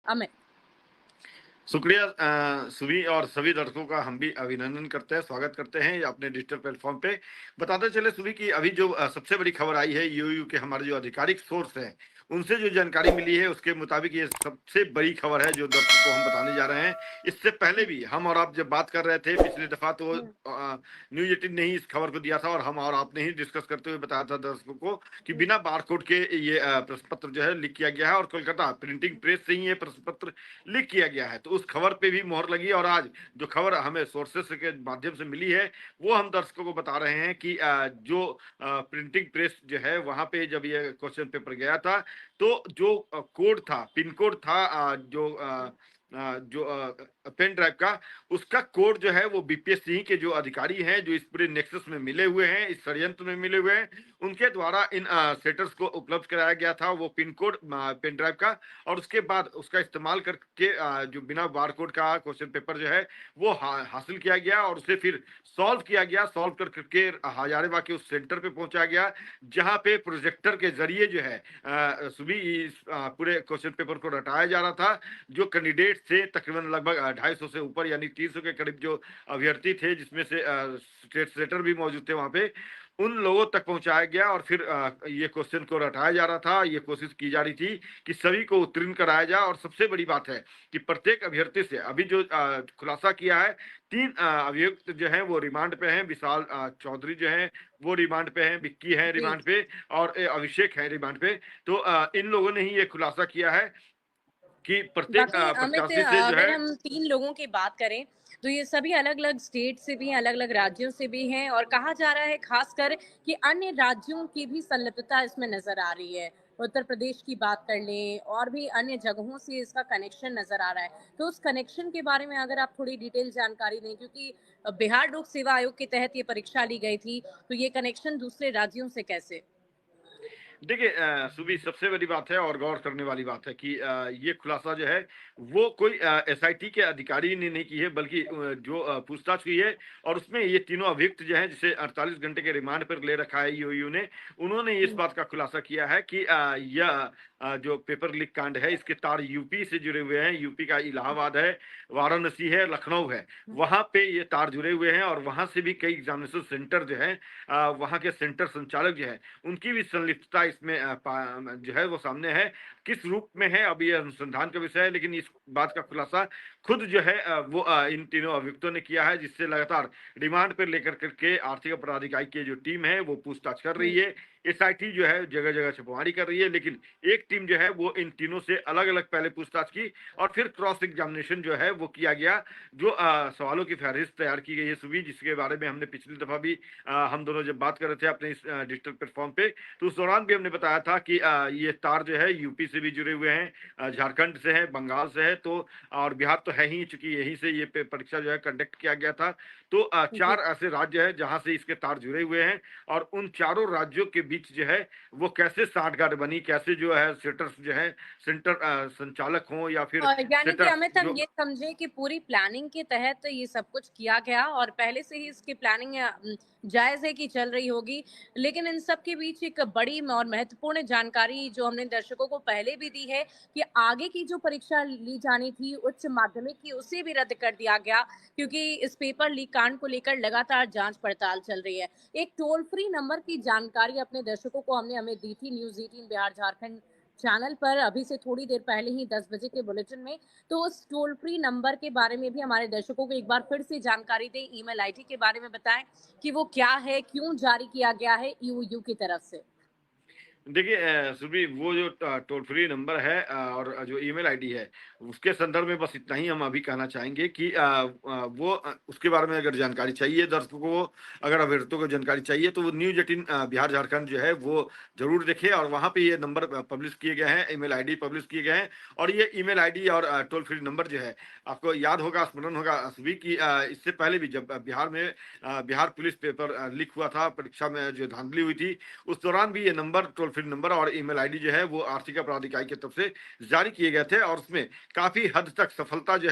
अमित। शुक्रिया सुबी और सभी दर्शकों का हम भी अभिनंदन करते हैं, स्वागत करते हैं अपने डिजिटल प्लेटफॉर्म पे। बताते चले सुबी कि अभी जो सबसे बड़ी खबर आई है यूयू के हमारे जो आधिकारिक सोर्स हैं, उनसे जो जानकारी मिली है उसके मुताबिक ये सबसे बड़ी खबर है जो दर्शकों को हम बताने जा रहे हैं। इससे पहले भी हम और आप जब बात कर रहे थे पिछली दफा तो न्यूज 18 ने ही इस खबर को दिया था और हम और आपने ही डिस्कस करते हुए बताया था दर्शकों को कि बिना बारकोड के ये प्रश्न पत्र जो है लीक किया गया है और कोलकाता प्रिंटिंग प्रेस से ही ये प्रश्न पत्र लीक किया गया है। तो उस खबर पे भी मोहर लगी और आज जो खबर हमें सोर्सेस के माध्यम से मिली है वो हम दर्शकों को बता रहे हैं कि जो प्रिंटिंग प्रेस जो है वहां पे जब ये क्वेश्चन पेपर गया था तो जो कोड था, पिन कोड था, जो पेन ड्राइव का, उसका कोड जो है वो बीपीएससी के जो अधिकारी हैं जो इस पूरे नेक्सस में मिले हुए हैं, इस षड्यंत्र में मिले हुए हैं, उनके द्वारा इन सेटर्स को उपलब्ध कराया गया था वो पिन कोड पेन ड्राइव का। और उसके बाद उसका इस्तेमाल करके जो बिना बारकोड का क्वेश्चन पेपर जो है वो हासिल किया गया और उसे फिर सॉल्व किया गया। सॉल्व करके हजारीबाग के उस सेंटर पे पहुंचाया गया जहां पे प्रोजेक्टर के जरिए जो है सुबह इस पूरे क्वेश्चन पेपर को रटाया जा रहा था। जो कैंडिडेट थे तकरीबन लगभग 250 से ऊपर यानी 300 के करीब जो अभ्यर्थी थे जिसमें से स्टेट सेटर भी मौजूद थे वहां पे, उन लोगों तक पहुंचाया गया और फिर ये क्वेश्चन को रटाया जा रहा था। ये कोशिश की जा रही थी कि सभी को उत्तीर्ण कराया जाए और सबसे बड़ी बात है कि प्रत्येक अभ्यर्थी से अभी जो खुलासा किया है, 3 अभियुक्त जो हैं वो रिमांड पे हैं। विशाल चौधरी जो हैं वो रिमांड पे हैं, विक्की है जी। रिमांड पे और अभिषेक है रिमांड पे। तो इन लोगों ने ही ये खुलासा किया है कि प्रत्येक बाकी अमित, प्रत्याशी से जो अगर है। हम 3 लोगों की बात करें, तो ये सभी अलग-अलग स्टेट से भी हैं, अलग-अलग राज्यों से भी हैं और कहा जा रहा है ख़ासकर कि अन्य राज्यों की भी संलिप्तता इसमें नज़र आ रही है। उत्तर प्रदेश की बात कर लें और भी अन्य जगहों से इसका कनेक्शन नज़र आ रहा है। तो उस कनेक्शन के बारे में अगर आप थोड़ी डिटेल जानकारी दें, क्योंकि बिहार लोक सेवा आयोग के तहत ये परीक्षा ली गई थी, तो ये कनेक्शन दूसरे राज्यों से कैसे? देखिए सुबी सबसे बड़ी बात है और गौर करने वाली बात है कि ये खुलासा जो है वो कोई एसआईटी के अधिकारी ने नहीं की है बल्कि जो पूछताछ हुई है और उसमें ये तीनों अभियुक्त जो हैं जिसे 48 घंटे के रिमांड पर ले रखा है यूयू ने, उन्होंने इस हुँ, बात का खुलासा किया है कि यह जो पेपर लीक कांड है इसके तार यूपी से जुड़े हुए हैं। यूपी का इलाहाबाद है, वाराणसी है, लखनऊ है, हुँ, वहां पे ये तार जुड़े हुए हैं और वहां से भी कई एग्जामिनेशन सेंटर जो है वहां के सेंटर संचालक जो है उनकी भी संलिप्तता इसमें जो है वो सामने है। किस रूप में है अभी ये अनुसंधान का विषय है, लेकिन इस बात का खुलासा खुद जो है वो इन तीनों अभियुक्तों ने किया है, जिससे लगातार रिमांड पर लेकर करके आर्थिक अपराध इकाई की जो टीम है वो पूछताछ कर हुँ, रही है। एसआईटी जो है जगह जगह छापेमारी कर रही है, लेकिन एक टीम जो है वो इन तीनों से अलग अलग पहले पूछताछ की और फिर क्रॉस एग्जामिनेशन जो है वो किया गया। जो सवालों की फहरिस्त तैयार की गई है सुबह, जिसके बारे में हमने पिछली दफा भी हम दोनों जब बात कर रहे थे अपने इस डिजिटल प्लेटफॉर्म पे, तो उस दौरान भी हमने बताया था कि ये तार जो है यूपी से भी जुड़े हुए हैं, झारखंड से है, बंगाल से है, तो और बिहार तो है ही, चूंकि यहीं से ये परीक्षा जो है कंडक्ट किया गया था। तो जी। 4 ऐसे राज्य हैं जहां से इसके तार जुड़े हुए हैं और उन चारों राज्यों के बीच जो है वो कैसे साठगांठ बनी, कैसे जो है सेटर्स जो है सेंटर संचालक हों या फिर यानी कि सेटर्स अमित, हम जो। ये समझे कि पूरी प्लानिंग के तहत ये सब कुछ किया गया और पहले से ही इसकी प्लानिंग जायज़ है कि चल रही होगी। लेकिन इन सब के बीच एक बड़ी और महत्वपूर्ण जानकारी जो हमने दर्शकों को पहले भी दी है कि आगे की जो परीक्षा ली जानी थी उच्च माध्यमिक की, उसे भी रद्द कर दिया गया, क्योंकि इस पेपर लीक कांड को लेकर लगातार जाँच-पड़ताल चल रही है। एक टोल फ्री नंबर की जानकारी अपने दर्शकों को हमने हमें दी थी न्यूज़ 18 बिहार झारखंड चैनल पर अभी से थोड़ी देर पहले ही 10 बजे के बुलेटिन में। तो उस टोल फ्री नंबर के बारे में भी हमारे दर्शकों को एक बार फिर से जानकारी दें, ईमेल आईडी के बारे में बताएं कि वो क्या है, क्यों जारी किया गया है यूयू की तरफ से। देखिए सुबी वो जो टोल फ्री नंबर है और जो ईमेल आईडी है उसके संदर्भ में बस इतना ही हम अभी कहना चाहेंगे कि वो उसके बारे में अगर जानकारी चाहिए दर्शकों को, अगर अभ्यर्थियों को जानकारी चाहिए तो वो न्यूज 18 बिहार झारखंड जो है वो जरूर देखे और वहां पे ये नंबर पब्लिश किए गए हैं, ईमेल आईडी पब्लिश किए गए हैं। और ये ईमेल आईडी और टोल फ्री नंबर जो है आपको याद होगा, स्मरण होगा सुबी की इससे पहले भी जब बिहार में बिहार पुलिस पेपर लीक हुआ था, परीक्षा में जो धांधली हुई थी, उस दौरान भी ये नंबर टोल फ्री नंबर और ईमेल आईडी जो है वो आर्थिक अपराध इकाई की तरफ से जारी किए गए थे और उसमें काफी हद तक सफलता जो